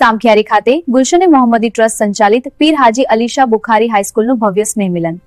સામખિયારી ખાતે ગુલશન મોહમ્મદી ટ્રસ્ટ સંચાલિત પીર હાજી અલીશા બુખારી હાઈસ્કૂલનું ભવ્ય સ્નેહ મિલન।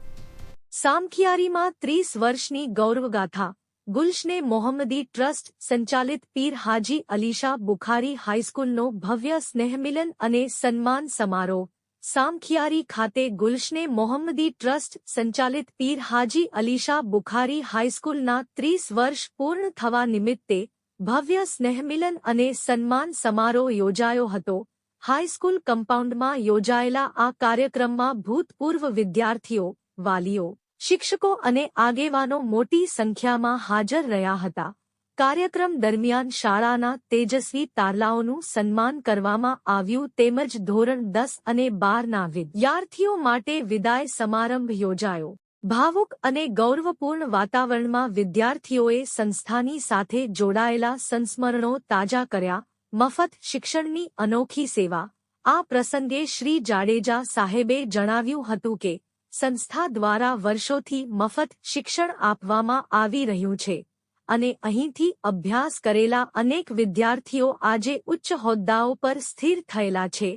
સામખિયારીમાં 30 વર્ષની ગૌરવગાથા। ગુલશન મોહમ્મદી ટ્રસ્ટ સંચાલિત પીર હાજી અલીશા બુખારી હાઈસ્કૂલનો ભવ્ય સ્નેહમિલન અને સન્માન સમારોહ। સામખિયારી ખાતે ગુલશન મોહમ્મદી ટ્રસ્ટ સંચાલિત પીર હાજી અલીશા બુખારી હાઈસ્કૂલના 30 વર્ષ પૂર્ણ થવા નિમિત્તે ભવ્ય સ્નેહમિલન અને સન્માન સમારોહ યોજાયો હતો। હાઈસ્કૂલ કમ્પાઉન્ડમાં યોજાયેલા આ કાર્યક્રમમાં ભૂતપૂર્વ વિદ્યાર્થીઓ, વાલીઓ, શિક્ષકો અને આગેવાનો મોટી સંખ્યામાં હાજર રહ્યા હતા। કાર્યક્રમ દરમિયાન શાળાના તેજસ્વી તારલાઓનું સન્માન કરવામાં આવ્યું તેમજ ધોરણ 10 અને 12ના વિદ્યાર્થીઓ માટે વિદાય સમારંભ યોજાયો। ભાવુક અને ગૌરવપૂર્ણ વાતાવરણમાં વિદ્યાર્થીઓએ સંસ્થાની સાથે જોડાયેલા સંસ્મરણો તાજા કર્યા। મફત શિક્ષણની અનોખી સેવા। આ પ્રસંગે શ્રી જાડેજા સાહેબે જણાવ્યું હતું કે સંસ્થા દ્વારા વર્ષોથી મફત શિક્ષણ આપવામાં આવી રહ્યું છે અને અહીંથી અભ્યાસ કરેલા અનેક વિદ્યાર્થીઓ આજે ઉચ્ચ હોદ્દાઓ પર સ્થિર થયેલા છે।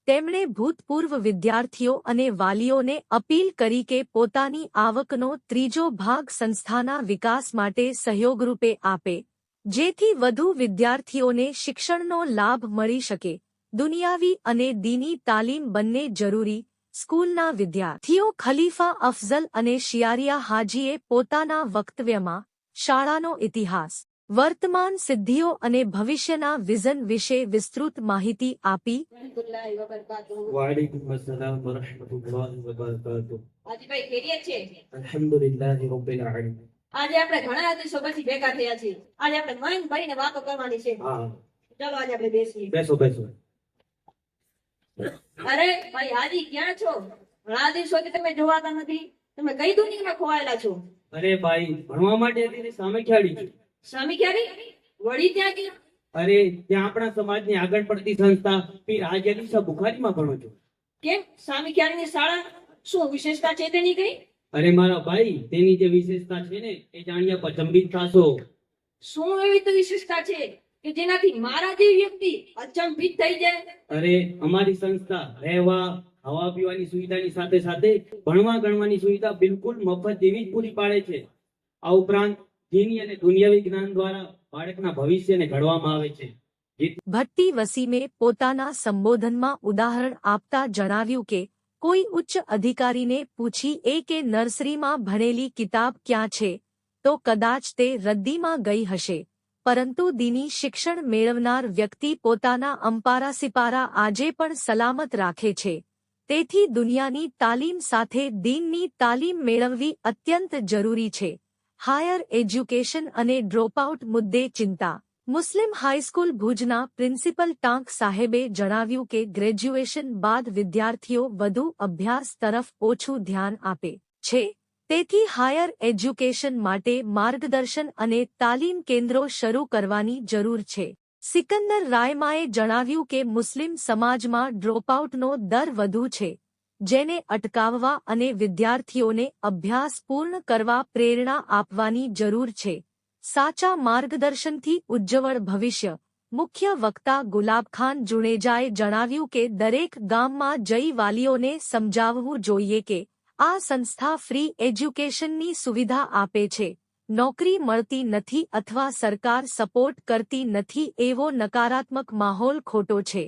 તેમણે ભૂતપૂર્વ વિદ્યાર્થીઓ અને વાલીઓને અપીલ કરી કે પોતાની આવકનો ત્રીજો ભાગ સંસ્થાના વિકાસ માટે સહયોગરૂપે આપે, જેથી વધુ વિદ્યાર્થીઓને શિક્ષણનો લાભ મળી શકે। દુનિયાવી અને દીની તાલીમ બંને જરૂરી। સ્કૂલના વિદ્યાર્થીઓ ખલીફા અફઝલ અને શિયારિયા હાજીએ પોતાના વક્તવ્યમાં શાળાનો ઇતિહાસ, વર્તમાન સિદ્ધિઓ અને ભવિષ્યના વિઝન વિશે વિસ્તૃત માહિતી આપી। વાલેકુમ અસલામ વરહમતુલ્લાહિ વબરકાતુહ। હાજી ભાઈ ખૈરિયત છે? અલ્હમ્દુલિલ્લાહી રબ્બિલ આલમીન। આજે આપણે ઘણા દિવસો પછી ભેગા થયા છીએ। આજે આપણે મન ભરીને વાતો કરવાની છે। હા, ચાલો આજે આપણે બેસીએ। બેસો બેસો। અરે ભાઈ હાજી ક્યાં છો? ઘણા દિવસોથી તમે જોવાતા નથી। તમે કઈ દુનિયામાં ખોવાયેલા છો? અરે ભાઈ, ભણવા માટે અત્યારે સામખિયાળી છું। સામખિયારી? વળી ત્યાં ગયા? અરે ત્યાં આપણા સમાજની આગળ પડતી સંસ્થા પીર હાજી અલીશા બુખારીમાં ભણું છું। કેમ સામખિયારીની શાળા શું વિશેષતા છે તેની કઈ? અરે મારા ભાઈ, તેની જે વિશેષતા છે ને એ જાણ્યા અચંબિત થશો। શું એવી તો વિશેષતા છે કે જેનાથી મારા જેવી વ્યક્તિ અચંબિત થઈ જાય? અરે અમારી સંસ્થા રહેવા, ખાવા પીવાની સુવિધાની સાથે સાથે ભણવા ગણવાની સુવિધા બિલકુલ મફત જેવી જ પૂરી પાડે છે। આ ઉપરાંત દીની અને દુનિયાવી જ્ઞાન દ્વારા બાળકના ભવિષ્યને ઘડવામાં આવે છે। ભટ્ટી વસીમે પોતાના સંબોધનમાં ઉદાહરણ આપતા જણાવ્યું કે કોઈ ઉચ્ચ અધિકારીને પૂછી કે નર્સરીમાં ભણેલી કિતાબ ક્યાં છે તો કદાચ તે રદ્દીમાં ગઈ હશે, પરંતુ દીની શિક્ષણ મેળવનાર વ્યક્તિ પોતાના અંપારા સિપારા આજે પણ સલામત રાખે છે। તેથી દુનિયાની તાલીમ સાથે દીનની તાલીમ મેળવવી અત્યંત જરૂરી છે। હાયર એજ્યુકેશન અને ડ્રોપઆઉટ મુદ્દે ચિંતા। મુસ્લિમ હાઈસ્કૂલ ભુજના પ્રિન્સિપલ ટાંક સાહેબે જણાવ્યું કે ગ્રેજ્યુએશન બાદ વિદ્યાર્થીઓ વધુ અભ્યાસ તરફ ઓછું ધ્યાન આપે છે, તેથી હાયર એજ્યુકેશન માટે માર્ગદર્શન અને તાલીમ કેન્દ્રો શરૂ કરવાની જરૂર છે। સિકંદર રાયમાએ જણાવ્યું કે મુસ્લિમ સમાજમાં ડ્રોપઆઉટનો દર વધુ છે, જેને અટકાવવા અને વિદ્યાર્થીઓને અભ્યાસ પૂર્ણ કરવા પ્રેરણા આપવાની જરૂર છે। સાચા માર્ગદર્શનથી ઉજ્જવળ ભવિષ્ય। મુખ્ય વક્તા ગુલાબખાન જુણેજાએ જણાવ્યું કે દરેક ગામમાં જઈ વાલીઓને સમજાવવું જોઈએ કે આ સંસ્થા ફ્રી એજ્યુકેશનની સુવિધા આપે છે, નોકરી મળતી નથી અથવા સરકાર સપોર્ટ કરતી નથી એવો નકારાત્મક માહોલ ખોટો છે।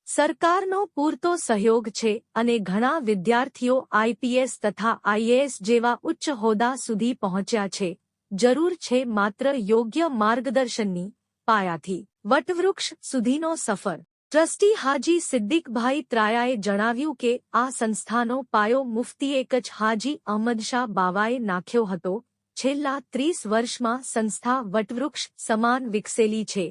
સરકારનો પૂરતો સહયોગ છે અને ઘણા વિદ્યાર્થીઓ આઈપીએસ તથા આઈએએસ જેવા ઉચ્ચ હોદ્દા સુધી પહોંચ્યા છે। જરૂર છે માત્ર યોગ્ય માર્ગદર્શનની। પાયાથી વટવૃક્ષ સુધીનો સફર। ટ્રસ્ટી હાજી સિદ્દીકભાઈ ત્રાયાએ જણાવ્યું કે આ સંસ્થાનો પાયો મુફ્તી કચ્છ હાજી અહમદ શાહ બાવાએ નાખ્યો હતો। છેલ્લા 30 વર્ષમાં સંસ્થા વટવૃક્ષ સમાન વિકસેલી છે।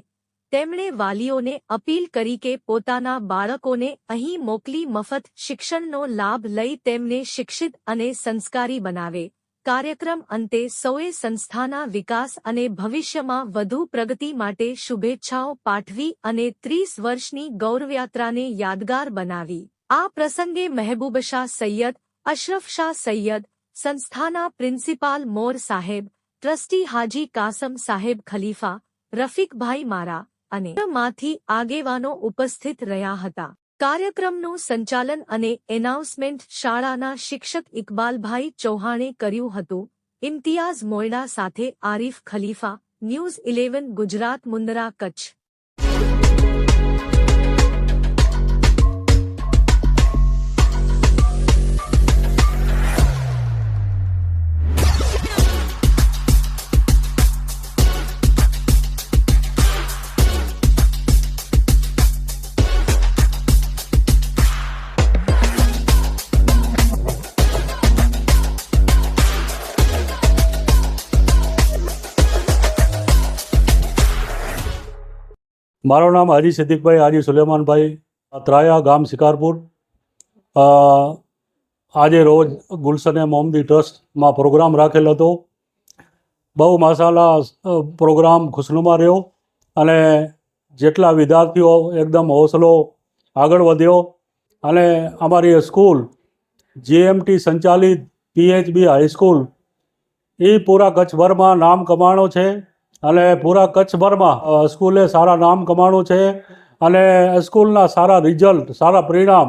તેમણે વાલીઓને અપીલ કરી કે પોતાના બાળકોને અહીં મોકલી મફત શિક્ષણનો લાભ લઈ તેમને શિક્ષિત અને સંસ્કારી બનાવે। કાર્યક્રમ અંતે સૌએ સંસ્થાના વિકાસ અને ભવિષ્યમાં વધુ પ્રગતિ માટે શુભેચ્છાઓ પાઠવી અને 30 વર્ષની ગૌરવયાત્રાને યાદગાર બનાવી। આ પ્રસંગે મહેબૂબશાહ સૈયદ, અશરફશાહ સૈયદ, સંસ્થાના પ્રિન્સિપાલ મોર સાહેબ, ટ્રસ્ટી હાજી કાસમ સાહેબ ખલીફા, રફીકભાઈ મારા, અને માંથી આગેવાનો ઉપસ્થિત રહ્યા હતા. કાર્યક્રમનું સંચાલન અને એનાઉન્સમેન્ટ શાળાના શિક્ષક ઇકબાલભાઈ ચૌહાણે કર્યું હતું. ઇમ્તિયાઝ મોયડા સાથે આરીફ ખલીફા, ન્યૂઝ 11 ગુજરાત, મુન્દ્રા, કચ્છ. મારું નામ હાજી સિદ્દીકભાઈ, હાજી સુલેમાનભાઈ, ત્રાયા, ગામ શિકારપુર. આજે રોજ ગુલશન મોહમ્મદી ટ્રસ્ટમાં પ્રોગ્રામ રાખેલ હતો. બહુ માશાલ્લાહ પ્રોગ્રામ ખુશનુમા રહ્યો અને જેટલા વિદ્યાર્થીઓ એકદમ હોંસલો આગળ વધ્યો અને અમારી સ્કૂલ GMT સંચાલિત PHB હાઈસ્કૂલ એ પૂરા કચ્છભરમાં નામ કમાણો છે અને પૂરા કચ્છભરમાં સ્કૂલે સારા નામ કમાણું છે અને સ્કૂલના સારા રિઝલ્ટ, સારા પરિણામ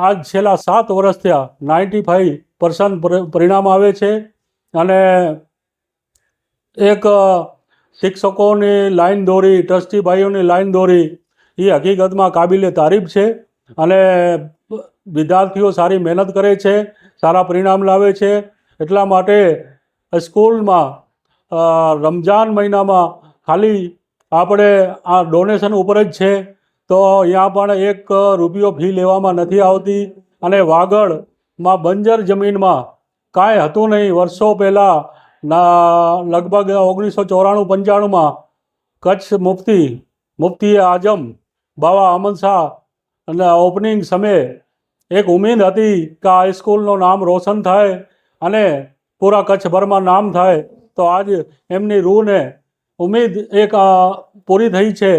આજ છેલ્લા 7 વર્ષ થયા 95% પરિણામ આવે છે અને એક શિક્ષકોની લાઈન દોરી, ટ્રસ્ટી ભાઈઓની લાઈન દોરી એ હકીકતમાં કાબિલે તારીફ છે અને વિદ્યાર્થીઓ સારી મહેનત કરે છે, સારા પરિણામ લાવે છે. એટલા માટે સ્કૂલમાં રમજાન મહિનામાં ખાલી આપણે આ ડોનેશન ઉપર જ છે, તો અહીંયા પણ 1 રૂપિયો ફી લેવામાં નથી આવતી અને વાગડમાં બંજર જમીનમાં કાંઈ હતું નહીં. વર્ષો પહેલાં લગભગ 1994-95માં કચ્છ મુફ્તી આઝમ બાવા અમન શાહ અને ઓપનિંગ સમયે એક ઉમ્મીદ હતી કે આ સ્કૂલનું નામ રોશન થાય અને પૂરા કચ્છભરમાં નામ થાય. તો આજ એમની રૂહને ઉમ્મીદ એક પૂરી થઈ છે.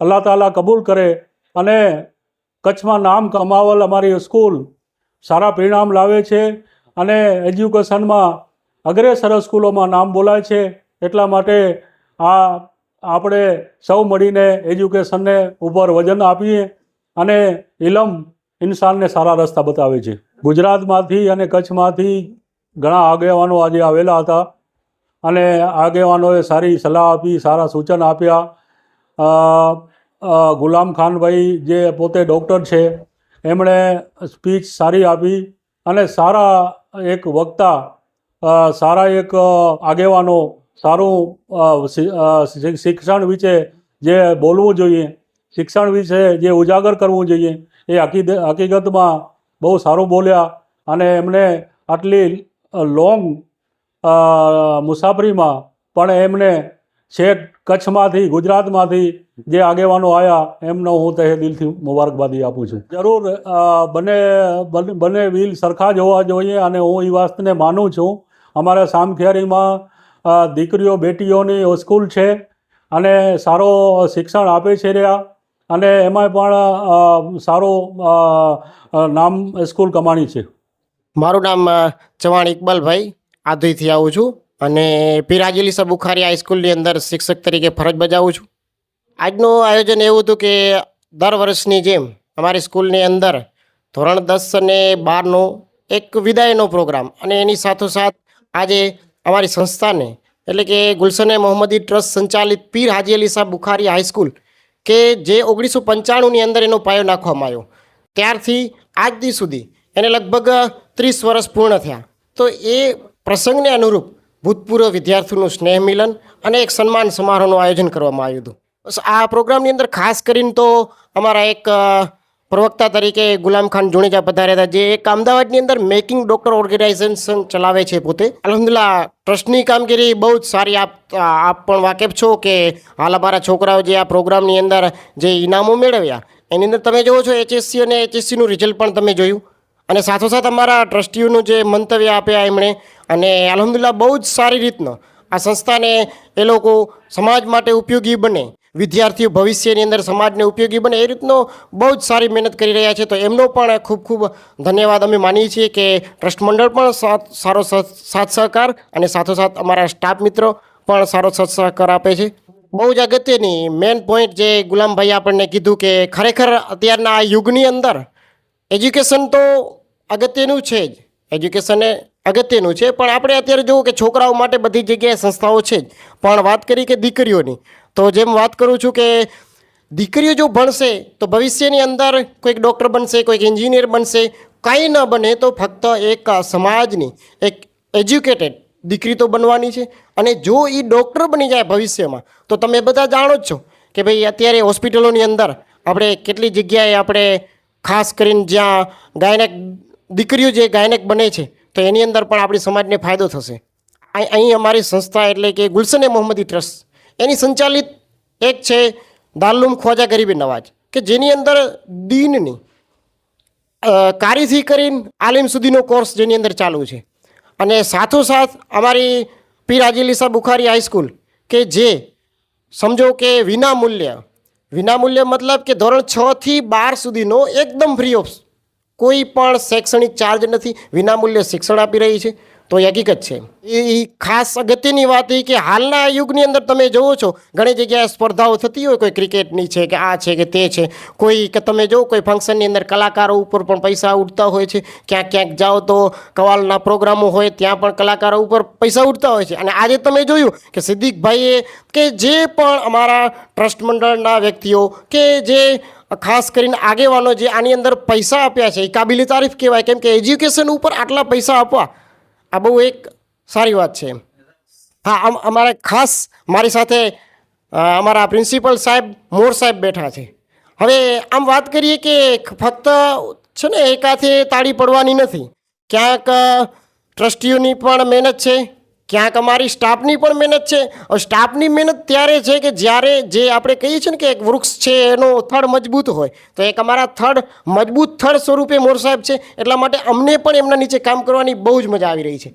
અલ્લાહ તાલા કબૂલ કરે અને કચ્છમાં નામ કમાવેલ અમારી સ્કૂલ સારા પરિણામ લાવે છે અને એજ્યુકેશનમાં અગ્રેસર સ્કૂલોમાં નામ બોલાય છે. એટલા માટે આપણે સૌ મળીને એજ્યુકેશનને ઉપર વજન આપીએ અને ઇલમ ઇન્સાનને સારા રસ્તા બતાવે છે. ગુજરાતમાંથી અને કચ્છમાંથી ઘણા આગેવાનો આજે આવેલા હતા અને આગેવાનોએ સારી સલાહ આપી, સારા સૂચન આપ્યા. ગુલામ ખાનભાઈ જે પોતે ડૉક્ટર છે એમણે સ્પીચ સારી આપી અને સારા એક વક્તા, સારા એક આગેવાનો સારું શિક્ષણ વિશે જે બોલવું જોઈએ, શિક્ષણ વિશે જે ઉજાગર કરવું જોઈએ એ હકીકતમાં બહુ સારું બોલ્યા અને એમને આટલી લોંગ મુસાફરીમાં પણ એમને છેક કચ્છમાંથી, ગુજરાતમાંથી જે આગેવાનો આવ્યા એમનો હું તહે દિલથી મુબારકબાદી આપું છું. જરૂર બંને વ્હીલ સરખા જ હોવા જોઈએ અને હું એ વાતને માનું છું. અમારા સામખિયારીમાં દીકરીઓ બેટીઓની સ્કૂલ છે અને સારો શિક્ષણ આપે છે રહ્યા અને એમાં પણ સારું નામ સ્કૂલ કમાણી છે. મારું નામ ચવાણ ઇકબાલભાઈ, આધોઈથી આવું છું અને પીર હાજી અલી બુખારી હાઈસ્કૂલની અંદર શિક્ષક તરીકે ફરજ બજાવું છું. આજનું આયોજન એવું હતું કે દર વર્ષની જેમ અમારી સ્કૂલની અંદર ધોરણ 10 અને 12નો એક વિદાયનો પ્રોગ્રામ અને એની સાથોસાથ આજે અમારી સંસ્થાને એટલે કે ગુલશન મોહમ્મદી ટ્રસ્ટ સંચાલિત પીર હાજી અલી બુખારી હાઈસ્કૂલ કે જે 1995ની અંદર એનો પાયો નાખવામાં આવ્યો, ત્યારથી આજ દી સુધી એને લગભગ 30 વર્ષ પૂર્ણ થયા. તો એ પ્રસંગને અનુરૂપ ભૂતપૂર્વ વિદ્યાર્થીઓનું સ્નેહ મિલન અને એક સન્માન સમારોહનું આયોજન કરવામાં આવ્યું હતું. આ પ્રોગ્રામની અંદર ખાસ કરીને તો અમારા એક પ્રવક્તા તરીકે ગુલામ ખાન જુણેજા પધાર્યા હતા, જે એક અમદાવાદની અંદર મેકિંગ ડૉક્ટર ઓર્ગેનાઇઝેશન ચલાવે છે પોતે. અલ્હમ્દુલિલ્લાહ ટ્રસ્ટની કામગીરી બહુ જ સારી. આપ પણ વાકેફ છો કે હાલ અમારા છોકરાઓ જે આ પ્રોગ્રામની અંદર જે ઇનામો મેળવ્યા એની અંદર તમે જુઓ છો HSC અને HSCનું રિઝલ્ટ પણ તમે જોયું અને સાથોસાથ અમારા ટ્રસ્ટીઓનું જે મંતવ્ય આપ્યા એમણે અને અલ્હમ્દુલિલ્લાહ બહુ જ સારી રીતનો આ સંસ્થાને એ લોકો સમાજ માટે ઉપયોગી બને, વિદ્યાર્થીઓ ભવિષ્યની અંદર સમાજને ઉપયોગી બને એ રીતનો બહુ જ સારી મહેનત કરી રહ્યા છે. તો એમનો પણ ખૂબ ખૂબ ધન્યવાદ અમે માનીએ છીએ કે ટ્રસ્ટ મંડળ પણ સારો સાથ સહકાર અને સાથોસાથ અમારા સ્ટાફ મિત્રો પણ સારો સાથ સહકાર આપે છે. બહુ જ અગત્યની મેન પોઈન્ટ જે ગુલામભાઈ આપણને કીધું કે ખરેખર અત્યારના આ યુગની અંદર એજ્યુકેશન તો અગત્યનું છે જ, એજ્યુકેશન એ અગત્યનું છે, પણ આપણે અત્યારે જોવું કે છોકરાઓ માટે બધી જગ્યાએ સંસ્થાઓ છે જ, પણ વાત કરી કે દીકરીઓની, તો જેમ વાત કરું છું કે દીકરીઓ જો ભણશે તો ભવિષ્યની અંદર કોઈક ડૉક્ટર બનશે, કોઈક એન્જિનિયર બનશે, કાંઈ ન બને તો ફક્ત એક સમાજની એક એજ્યુકેટેડ દીકરી તો બનવાની છે. અને જો એ ડૉક્ટર બની જાય ભવિષ્યમાં તો તમે બધા જાણો જ છો કે ભાઈ અત્યારે હોસ્પિટલોની અંદર આપણે કેટલી જગ્યાએ આપણે ખાસ કરીને જ્યાં ગાયનેક દીકરીઓ જે ગાયનેક બને છે તો એની અંદર પણ આપણી સમાજને ફાયદો થશે. અહીં અમારી સંસ્થા એટલે કે ગુલશન મોહમ્મદી ટ્રસ્ટ એની સંચાલિત એક છે દારૂલ ખ્વાજા ગરીબી નવાજ, કે જેની અંદર દીનની કારીથી કરીને આલિમ સુધીનો કોર્સ જેની અંદર ચાલુ છે. અને સાથોસાથ અમારી પીર હાજી અલી શાહ બુખારી હાઈસ્કૂલ કે જે સમજો કે વિનામૂલ્ય મતલબ કે ધોરણ 6 થી 12 સુધીનો એકદમ ફ્રી ઓફ કોઈ પણ શૈક્ષણિક ચાર્જ નથી, વિનામૂલ્ય શિક્ષણ આપી રહી છે. તો એ હકીકત છે. એ ખાસ અગત્યની વાત એ કે હાલના યુગની અંદર તમે જુઓ છો ઘણી જગ્યાએ સ્પર્ધાઓ થતી હોય, કોઈ ક્રિકેટની છે કે આ છે કે તે છે, કોઈ કે તમે જો કોઈ ફંક્શનની અંદર કલાકારો ઉપર પણ પૈસા ઉઠતા હોય છે, ક્યાંક ક્યાંક જાઓ તો કવાલના પ્રોગ્રામો હોય ત્યાં પણ કલાકારો ઉપર પૈસા ઉઠતા હોય છે. અને આજે તમે જોયું કે સિદ્દીકભાઈએ કે જે પણ અમારા ટ્રસ્ટ મંડળના વ્યક્તિઓ કે જે ખાસ કરીને આગેવાનો જે આની અંદર પૈસા આપ્યા છે એ કાબિલે તારીફ કહેવાય, કેમ કે એજ્યુકેશન ઉપર આટલા પૈસા આપવા આ બહુ એક સારી વાત છે. હા, અમારે ખાસ મારી સાથે અમારા પ્રિન્સિપલ સાહેબ મોર સાહેબ બેઠા છે. હવે આમ વાત કરીએ કે ફક્ત છે ને એકાથે તાળી પડવાની નથી, ક્યાંક ટ્રસ્ટીઓની પણ મહેનત છે, ક્યાંક અમારી સ્ટાફની પણ મહેનત છે. સ્ટાફની મહેનત ત્યારે છે કે જ્યારે જે આપણે કહીએ છીએ ને કે એક વૃક્ષ છે એનો થડ મજબૂત હોય, તો એક અમારા મજબૂત થડ સ્વરૂપે મોર સાહેબ છે. એટલા માટે અમને પણ એમના નીચે કામ કરવાની બહુ જ મજા આવી રહી છે.